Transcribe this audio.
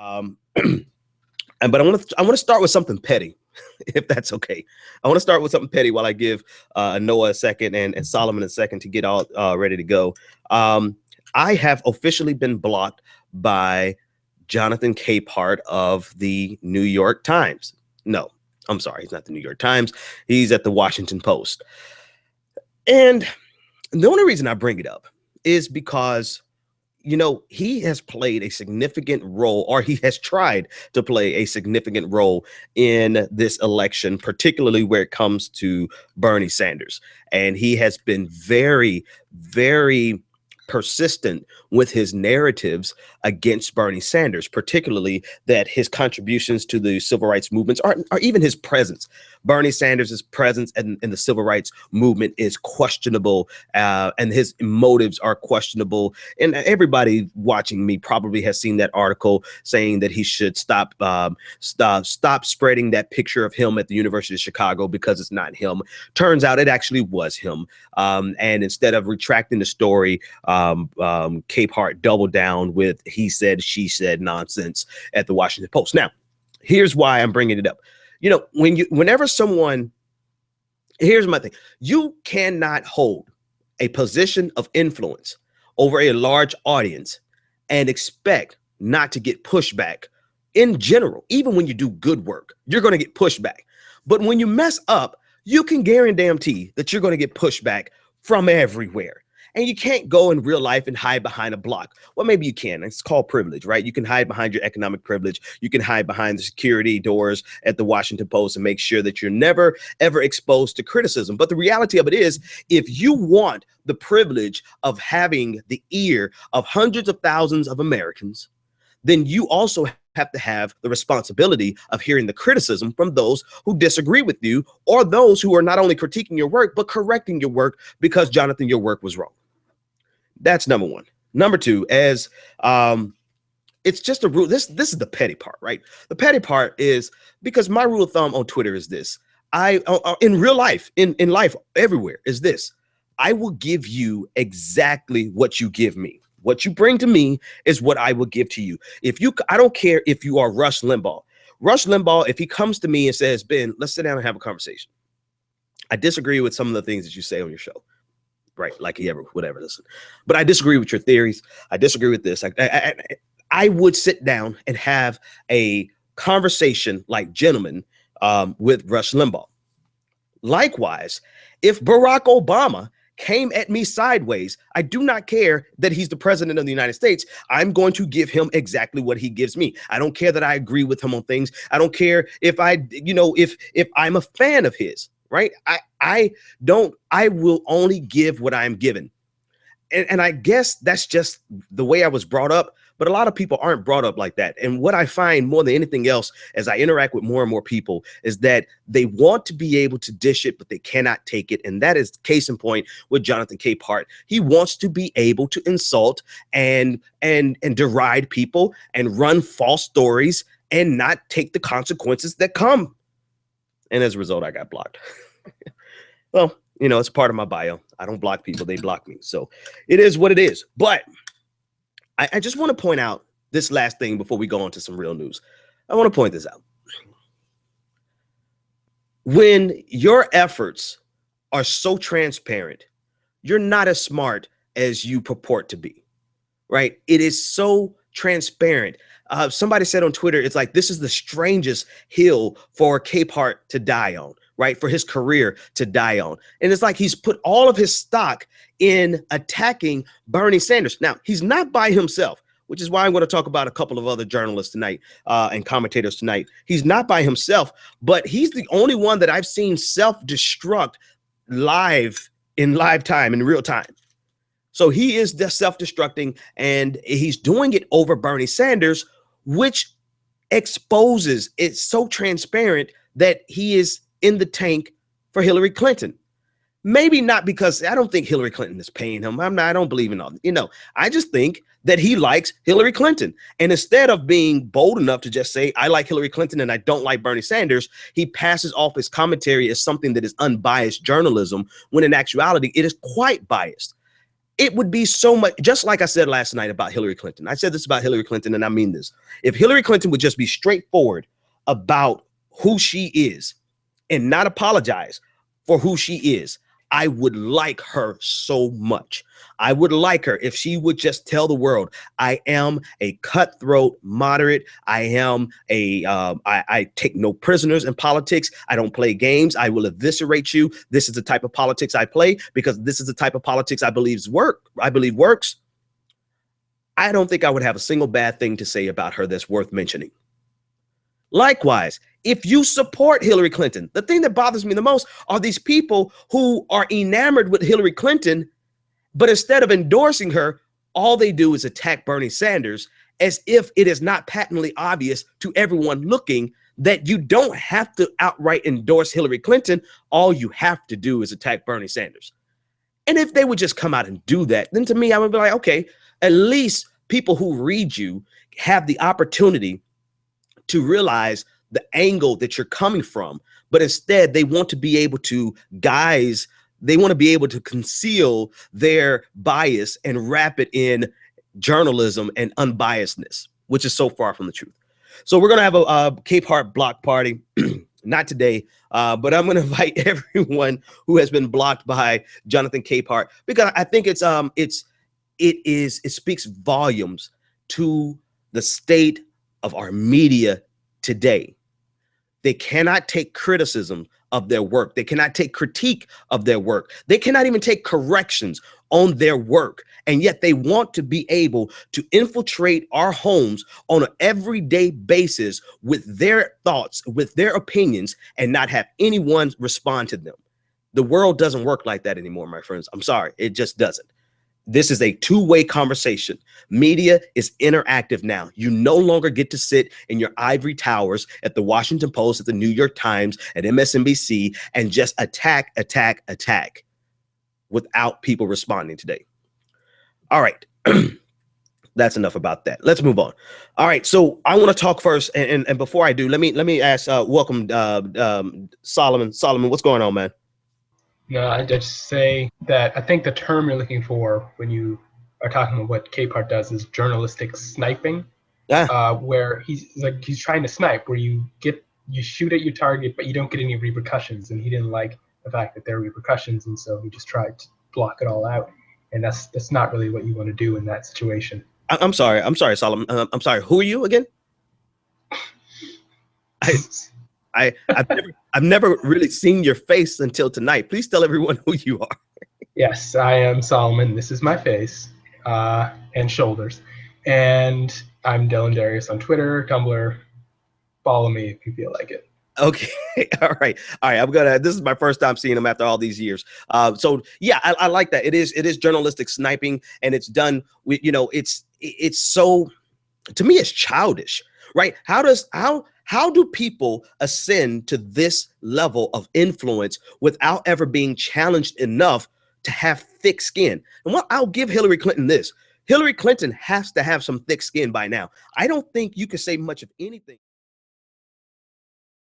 Um, but I want to start with something petty, if that's okay. I want to start with something petty while I give Noah a second and Solomon a second to get all ready to go. I have officially been blocked by Jonathan Capehart of the New York Times. No, I'm sorry, he's not the New York Times. He's at the Washington Post. And the only reason I bring it up is because he has played a significant role, or he has tried to play a significant role in this election, particularly where it comes to Bernie Sanders. And he has been very, very persistent with his narratives against Bernie Sanders, particularly that his contributions to the civil rights movements or even his presence. Bernie Sanders' presence in the civil rights movement is questionable, and his motives are questionable. And everybody watching me probably has seen that article saying that he should stop spreading that picture of him at the University of Chicago because it's not him. Turns out it actually was him. And instead of retracting the story, Capehart doubled down with he said, she said nonsense at the Washington Post. Now, here's why I'm bringing it up. Whenever someone, here's my thing, you cannot hold a position of influence over a large audience and expect not to get pushback in general. Even when you do good work, you're going to get pushback. But when you mess up, you can guarantee that you're going to get pushback from everywhere. And you can't go in real life and hide behind a block. Well, maybe you can. It's called privilege, right? You can hide behind your economic privilege. You can hide behind the security doors at the Washington Post and make sure that you're never, ever exposed to criticism. But the reality of it is, if you want the privilege of having the ear of hundreds of thousands of Americans, then you also have to have the responsibility of hearing the criticism from those who disagree with you, or those who are not only critiquing your work, but correcting your work because, Jonathan, your work was wrong. That's number one. Number two, as it's just a rule. This is the petty part, right? The petty part is because my rule of thumb on Twitter is this. In real life, in life, everywhere is this. I will give you exactly what you give me. What you bring to me is what I will give to you. I don't care if you are Rush Limbaugh. Rush Limbaugh, if he comes to me and says, Ben, let's sit down and have a conversation. I disagree with some of the things that you say on your show. Right, like he ever would ever listen. But I disagree with your theories. I disagree with this. I would sit down and have a conversation like gentlemen with Rush Limbaugh. Likewise, if Barack Obama came at me sideways, I do not care that he's the president of the United States. I'm going to give him exactly what he gives me. I don't care that I agree with him on things. I don't care if if I'm a fan of his. Right. I will only give what I'm given. And I guess that's just the way I was brought up. But a lot of people aren't brought up like that. And what I find more than anything else, as I interact with more and more people, is that they want to be able to dish it, but they cannot take it. And that is case in point with Jonathan Capehart. He wants to be able to insult and deride people and run false stories and not take the consequences that come. And as a result, I got blocked. Well, it's part of my bio. I don't block people. They block me. So it is what it is. But I just want to point out this last thing before we go on to some real news. I want to point this out. When your efforts are so transparent, you're not as smart as you purport to be, right? It is so transparent. Somebody said on Twitter, it's like, this is the strangest hill for Capehart to die on, right? For his career to die on. And it's like he's put all of his stock in attacking Bernie Sanders. Now, he's not by himself, which is why I'm going to talk about a couple of other journalists tonight and commentators tonight. He's not by himself, but he's the only one that I've seen self-destruct in live time, in real time. So he is self-destructing, and he's doing it over Bernie Sanders, which exposes, it's so transparent that he is in the tank for Hillary Clinton. Maybe not because I don't think Hillary Clinton is paying him. I don't believe in all, I just think that he likes Hillary Clinton. And instead of being bold enough to just say, I like Hillary Clinton and I don't like Bernie Sanders, he passes off his commentary as something that is unbiased journalism, when in actuality, it is quite biased. it would be so much, just like I said last night about Hillary Clinton. I said this about Hillary Clinton, and I mean this. If Hillary Clinton would just be straightforward about who she is and not apologize for who she is, I would like her so much. I would like her if she would just tell the world, I am a cutthroat moderate. I am I take no prisoners in politics. I don't play games. I will eviscerate you. This is the type of politics I play because this is the type of politics I believe works. I don't think I would have a single bad thing to say about her that's worth mentioning. Likewise, if you support Hillary Clinton, the thing that bothers me the most are these people who are enamored with Hillary Clinton, but instead of endorsing her, all they do is attack Bernie Sanders as if it is not patently obvious to everyone looking that you don't have to outright endorse Hillary Clinton. All you have to do is attack Bernie Sanders. And if they would just come out and do that, then to me, I would be like, okay, at least people who read you have the opportunity to realize the angle that you're coming from. But instead, they want to be able to they want to be able to conceal their bias and wrap it in journalism and unbiasedness, which is so far from the truth. So we're going to have a Capehart block party, not today, but I'm going to invite everyone who has been blocked by Jonathan Capehart, because I think it speaks volumes to the state of our media today. They cannot take criticism of their work. They cannot take critique of their work. They cannot even take corrections on their work. And yet they want to be able to infiltrate our homes on an everyday basis with their thoughts, with their opinions, and not have anyone respond to them. The world doesn't work like that anymore, my friends. I'm sorry. It just doesn't. This is a two-way conversation. Media is interactive now. You no longer get to sit in your ivory towers at the Washington Post, at the New York Times, at MSNBC, and just attack without people responding today. All right. That's enough about that. Let's move on. All right. So I want to talk first. And before I do, let me ask, welcome, Solomon. Solomon, what's going on, man? No, I just say that I think the term you're looking for when you are talking about what Capehart does is journalistic sniping, where he's trying to snipe, where you shoot at your target, but you don't get any repercussions. And he didn't like the fact that there are repercussions, and so he just tried to block it all out. And that's not really what you want to do in that situation. I'm sorry, Solomon. I'm sorry. Who are you again? I've never really seen your face until tonight. Please tell everyone who you are. Yes, I am Solomon. This is my face and shoulders. And I'm Dylan Darius on Twitter, Tumblr. Follow me if you feel like it. Okay. All right. This is my first time seeing him after all these years. So yeah, I like that. It is journalistic sniping, and it's done with, it's so, to me, it's childish, right? How do people ascend to this level of influence without ever being challenged enough to have thick skin? And what I'll give Hillary Clinton this. Hillary Clinton has to have some thick skin by now. I don't think you can say much of anything.